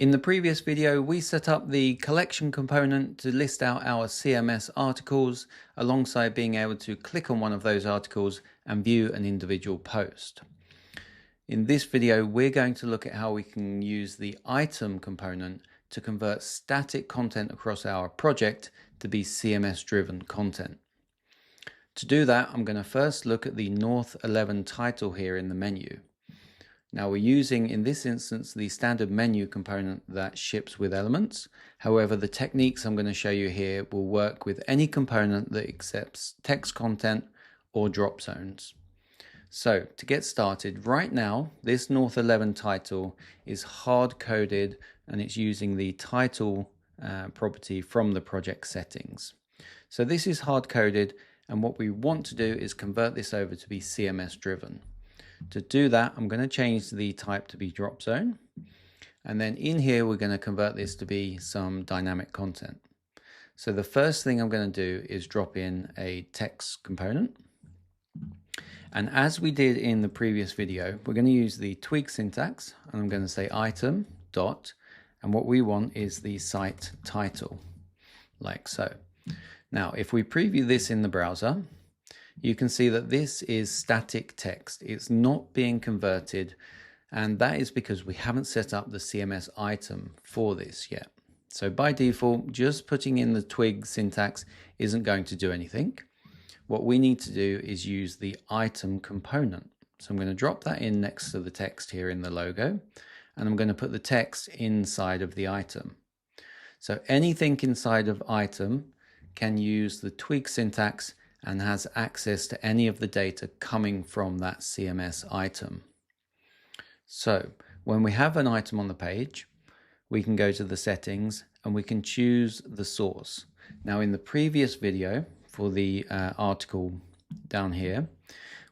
In the previous video, we set up the collection component to list out our CMS articles alongside being able to click on one of those articles and view an individual post. In this video, we're going to look at how we can use the item component to convert static content across our project to be CMS-driven content. To do that, I'm going to first look at the North 11 title here in the menu. Now we're using, in this instance, the standard menu component that ships with elements. However, the techniques I'm going to show you here will work with any component that accepts text content or drop zones. So to get started, right now, this North 11 title is hard-coded and it's using the title property from the project settings. So this is hard-coded, and what we want to do is convert this over to be CMS-driven. To do that, I'm going to change the type to be drop zone. And then in here, we're going to convert this to be some dynamic content. So the first thing I'm going to do is drop in a text component. And as we did in the previous video, we're going to use the tweak syntax, and I'm going to say item dot, and what we want is the site title, like so. Now, if we preview this in the browser, you can see that this is static text. It's not being converted, and that is because we haven't set up the CMS item for this yet. So by default, just putting in the twig syntax isn't going to do anything. What we need to do is use the item component. So I'm going to drop that in next to the text here in the logo, and I'm going to put the text inside of the item. So anything inside of item can use the twig syntax and has access to any of the data coming from that CMS item. So when we have an item on the page, we can go to the settings and we can choose the source. Now in the previous video for the article down here,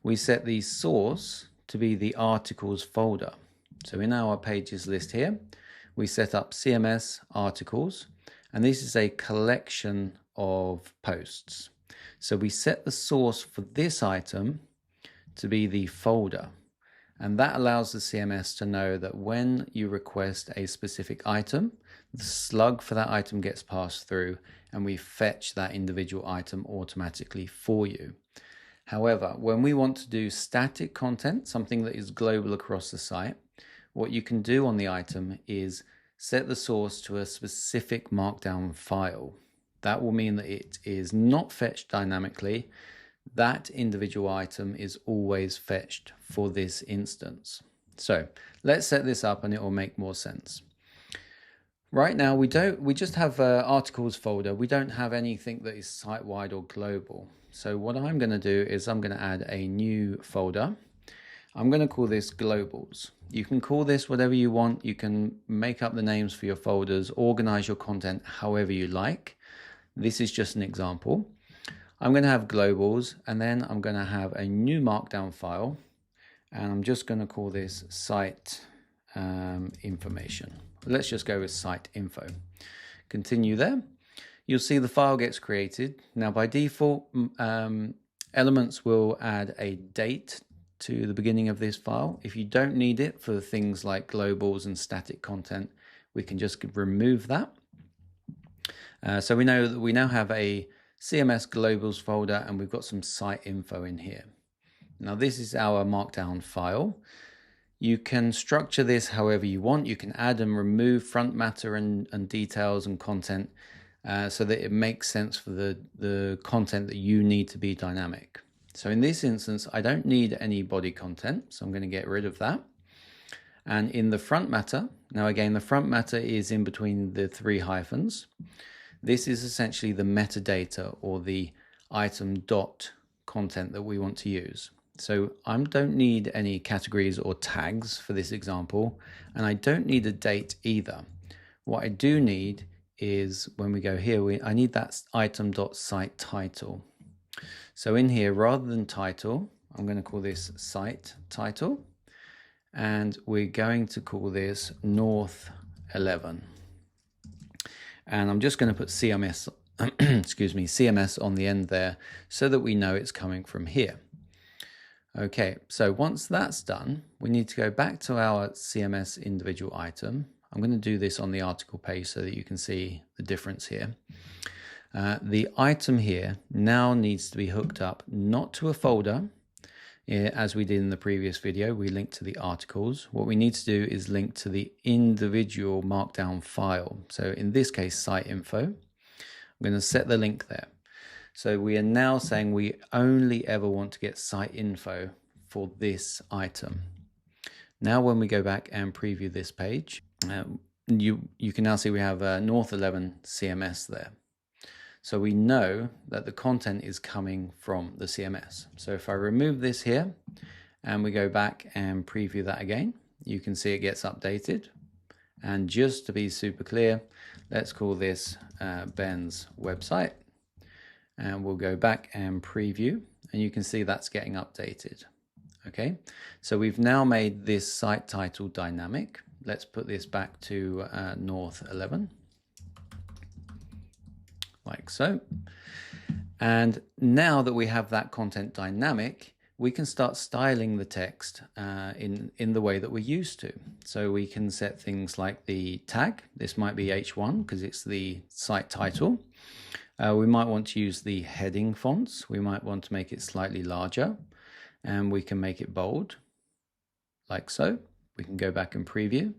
we set the source to be the articles folder. So in our pages list here, we set up CMS articles, and this is a collection of posts. So we set the source for this item to be the folder, and that allows the CMS to know that when you request a specific item, the slug for that item gets passed through and we fetch that individual item automatically for you. However, when we want to do static content, something that is global across the site, what you can do on the item is set the source to a specific markdown file. That will mean that it is not fetched dynamically. That individual item is always fetched for this instance. So let's set this up and it will make more sense. Right now we just have articles folder. We don't have anything that is site-wide or global. So what I'm going to do is I'm going to add a new folder. I'm going to call this globals. You can call this whatever you want. You can make up the names for your folders, organize your content however you like. This is just an example. I'm going to have globals, and then I'm going to have a new markdown file, and I'm just going to call this site information. Let's just go with site info. Continue there. You'll see the file gets created. Now by default, Elements will add a date to the beginning of this file. If you don't need it for things like globals and static content, we can just remove that. So we know that we now have a CMS globals folder and we've got some site info in here. Now this is our markdown file. You can structure this however you want. You can add and remove front matter and details and content so that it makes sense for the content that you need to be dynamic. So in this instance, I don't need any body content, so I'm going to get rid of that. And in the front matter, now again, the front matter is in between the three hyphens. This is essentially the metadata or the item dot content that we want to use. So I don't need any categories or tags for this example, and I don't need a date either. What I do need is when we go here, I need that item dot site title. So in here, rather than title, I'm going to call this site title, and we're going to call this North 11. And I'm just going to put CMS, CMS on the end there so that we know it's coming from here. Okay, so once that's done, we need to go back to our CMS individual item. I'm going to do this on the article page so that you can see the difference here. The item here now needs to be hooked up not to a folder, as we did in the previous video. We linked to the articles. What we need to do is link to the individual markdown file. So in this case, site info. I'm going to set the link there. So we are now saying we only ever want to get site info for this item. Now when we go back and preview this page, you can now see we have North 11 CMS there. So we know that the content is coming from the CMS. So if I remove this here and we go back and preview that again, you can see it gets updated. And just to be super clear, let's call this Ben's website. And we'll go back and preview, and you can see that's getting updated. Okay, so we've now made this site title dynamic. Let's put this back to North 11. Like so. And now that we have that content dynamic, we can start styling the text in the way that we're used to. So we can set things like the tag. This might be H1 because it's the site title. We might want to use the heading fonts. We might want to make it slightly larger, and we can make it bold like so. We can go back and preview,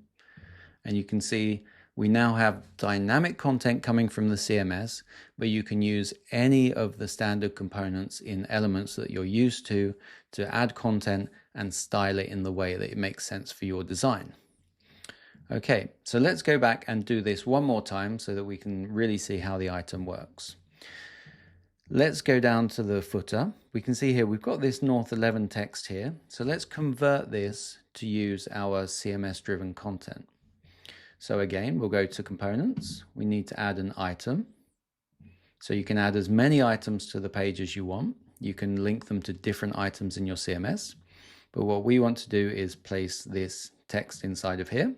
and you can see we now have dynamic content coming from the CMS, but you can use any of the standard components in Elements that you're used to add content and style it in the way that it makes sense for your design. Okay, so let's go back and do this one more time so that we can really see how the item works. Let's go down to the footer. We can see here we've got this North 11 text here. So let's convert this to use our CMS driven content. So again, we'll go to components. We need to add an item. So you can add as many items to the page as you want. You can link them to different items in your CMS. But what we want to do is place this text inside of here.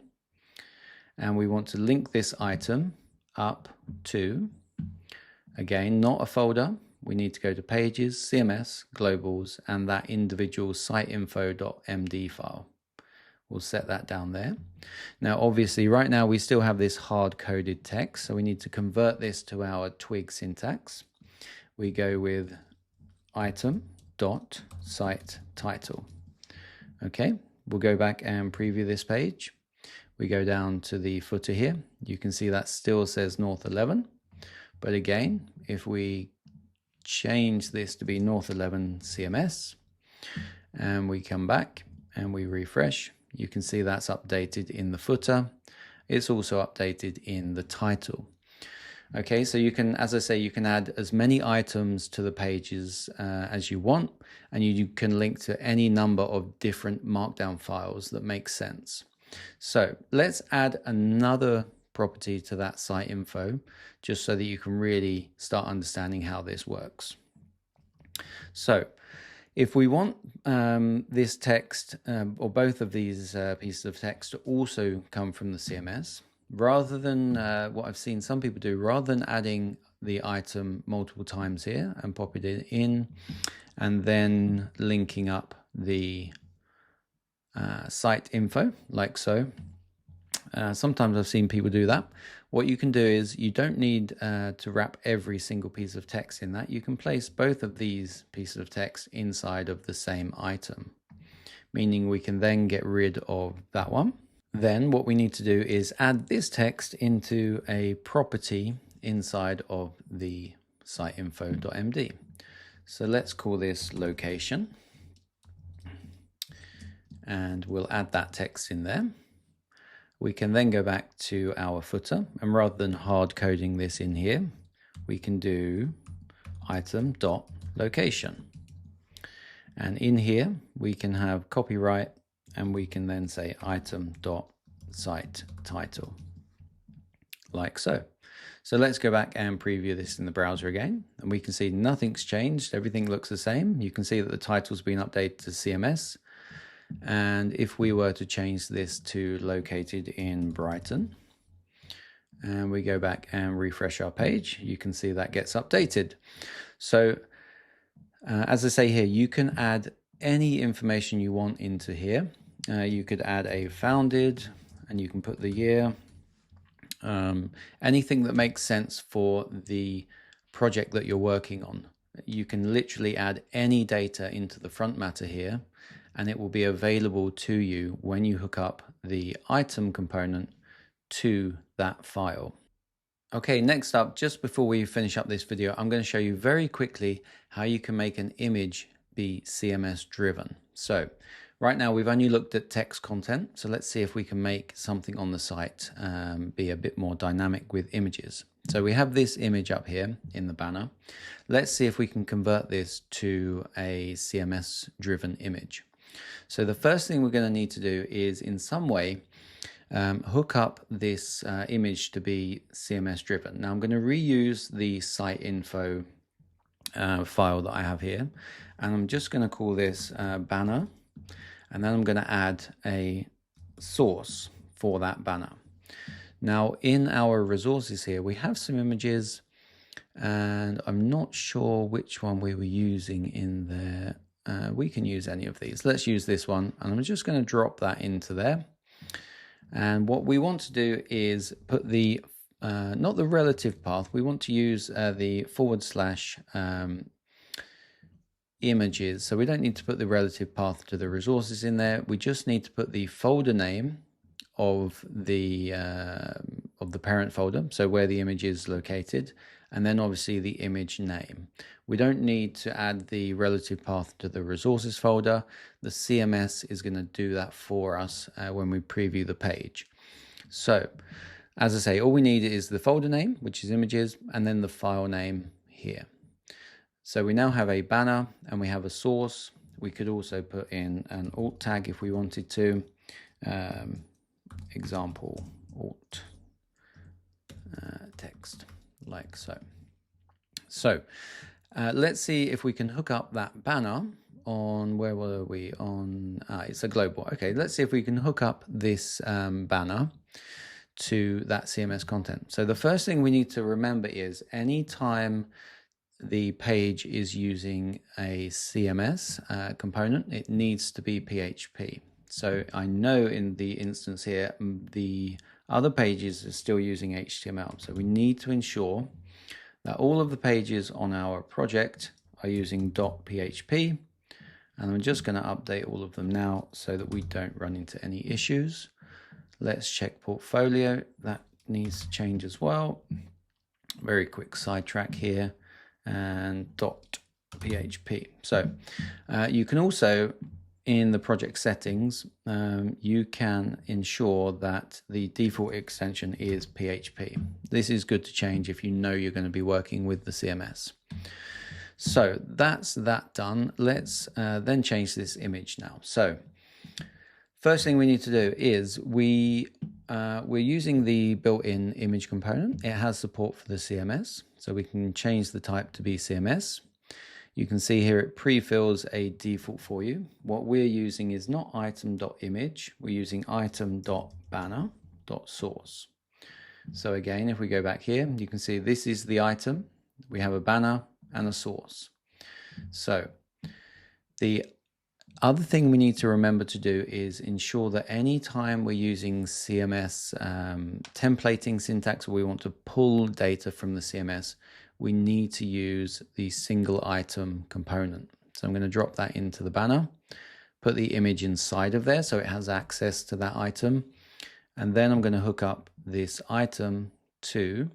And we want to link this item up to, again, not a folder. We need to go to Pages, CMS, Globals, and that individual siteinfo.md file. We'll set that down there. Now, obviously, right now we still have this hard-coded text, so we need to convert this to our Twig syntax. We go with item.site-title. Okay, we'll go back and preview this page. We go down to the footer here. You can see that still says North 11. But again, if we change this to be North 11 CMS, and we come back and we refresh, you can see that's updated in the footer. It's also updated in the title. Okay, so you can, as I say, you can add as many items to the pages as you want, and you can link to any number of different markdown files that make sense. So let's add another property to that site info, just so that you can really start understanding how this works. So if we want this text, or both of these pieces of text to also come from the CMS, rather than what I've seen some people do, rather than adding the item multiple times here and popping it in and then linking up the site info like so, sometimes I've seen people do that. What you can do is you don't need to wrap every single piece of text in that. You can place both of these pieces of text inside of the same item, meaning we can then get rid of that one. Then what we need to do is add this text into a property inside of the siteinfo.md. So let's call this location, and we'll add that text in there. We can then go back to our footer, and rather than hard coding this in here, we can do item.location. And in here, we can have copyright, and we can then say item.site-title, like so. So let's go back and preview this in the browser again, and we can see nothing's changed. Everything looks the same. You can see that the title's been updated to CMS. And if we were to change this to located in Brighton, and we go back and refresh our page, you can see that gets updated. So as I say here, you can add any information you want into here. You could add a founded, and you can put the year, anything that makes sense for the project that you're working on. You can literally add any data into the front matter here, and it will be available to you when you hook up the item component to that file. Okay, next up, just before we finish up this video, I'm going to show you very quickly how you can make an image be CMS driven. So right now we've only looked at text content, so let's see if we can make something on the site be a bit more dynamic with images. So we have this image up here in the banner. Let's see if we can convert this to a CMS driven image. So the first thing we're going to need to do is in some way hook up this image to be CMS driven. Now I'm going to reuse the site info file that I have here, and I'm just going to call this banner, and then I'm going to add a source for that banner. Now in our resources here we have some images, and I'm not sure which one we were using in there. We can use any of these. Let's use this one, and I'm just going to drop that into there. And what we want to do is put the, not the relative path, we want to use the / images. So we don't need to put the relative path to the resources in there. We just need to put the folder name of the parent folder, so where the image is located, and then obviously the image name. We don't need to add the relative path to the resources folder. The CMS is going to do that for us when we preview the page. So as I say, all we need is the folder name, which is images, and then the file name here. So we now have a banner and we have a source. We could also put in an alt tag if we wanted to. Example alt text, like so. So let's see if we can hook up that banner on, where were we on? It's a global. Okay, let's see if we can hook up this banner to that CMS content. So the first thing we need to remember is anytime the page is using a CMS component, it needs to be PHP. So I know in the instance here, the other pages are still using HTML. So we need to ensure that all of the pages on our project are using .php. And I'm just going to update all of them now so that we don't run into any issues. Let's check portfolio. That needs to change as well. Very quick sidetrack here. And .php. So you can also, in the project settings, you can ensure that the default extension is PHP. This is good to change if you know you're going to be working with the CMS. So that's that done. Let's then change this image now. So first thing we need to do is we're using the built-in image component. It has support for the CMS, so we can change the type to be CMS. You can see here it pre-fills a default for you. What we're using is not item.image, we're using item.banner.source. So again, if we go back here, you can see this is the item. We have a banner and a source. So the other thing we need to remember to do is ensure that any time we're using CMS templating syntax, or we want to pull data from the CMS, we need to use the single item component. So I'm going to drop that into the banner, put the image inside of there so it has access to that item, and then I'm going to hook up this item to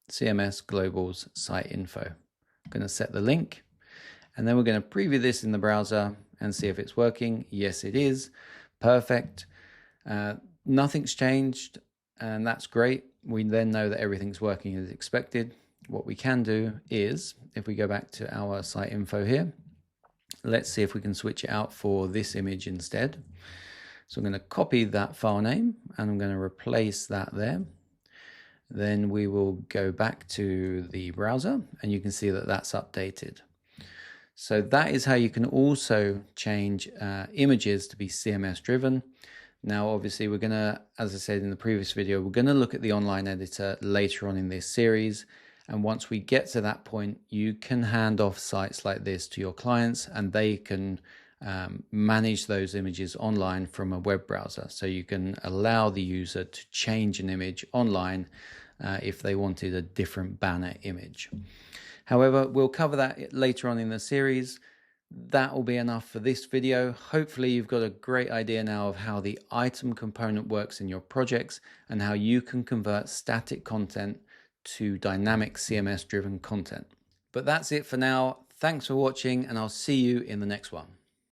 CMS Global's site info. I'm going to set the link, and then we're going to preview this in the browser and see if it's working. Yes, it is. Perfect. Nothing's changed, and that's great. We then know that everything's working as expected. What we can do is, if we go back to our site info here, let's see if we can switch it out for this image instead. So I'm going to copy that file name and I'm going to replace that there. Then we will go back to the browser and you can see that that's updated. So that is how you can also change images to be CMS driven. Now, obviously, we're going to, as I said in the previous video, we're going to look at the online editor later on in this series. And once we get to that point, you can hand off sites like this to your clients and they can manage those images online from a web browser. So you can allow the user to change an image online if they wanted a different banner image. However, we'll cover that later on in the series. That will be enough for this video. Hopefully you've got a great idea now of how the item component works in your projects and how you can convert static content to dynamic CMS driven content. But that's it for now. Thanks for watching, and I'll see you in the next one.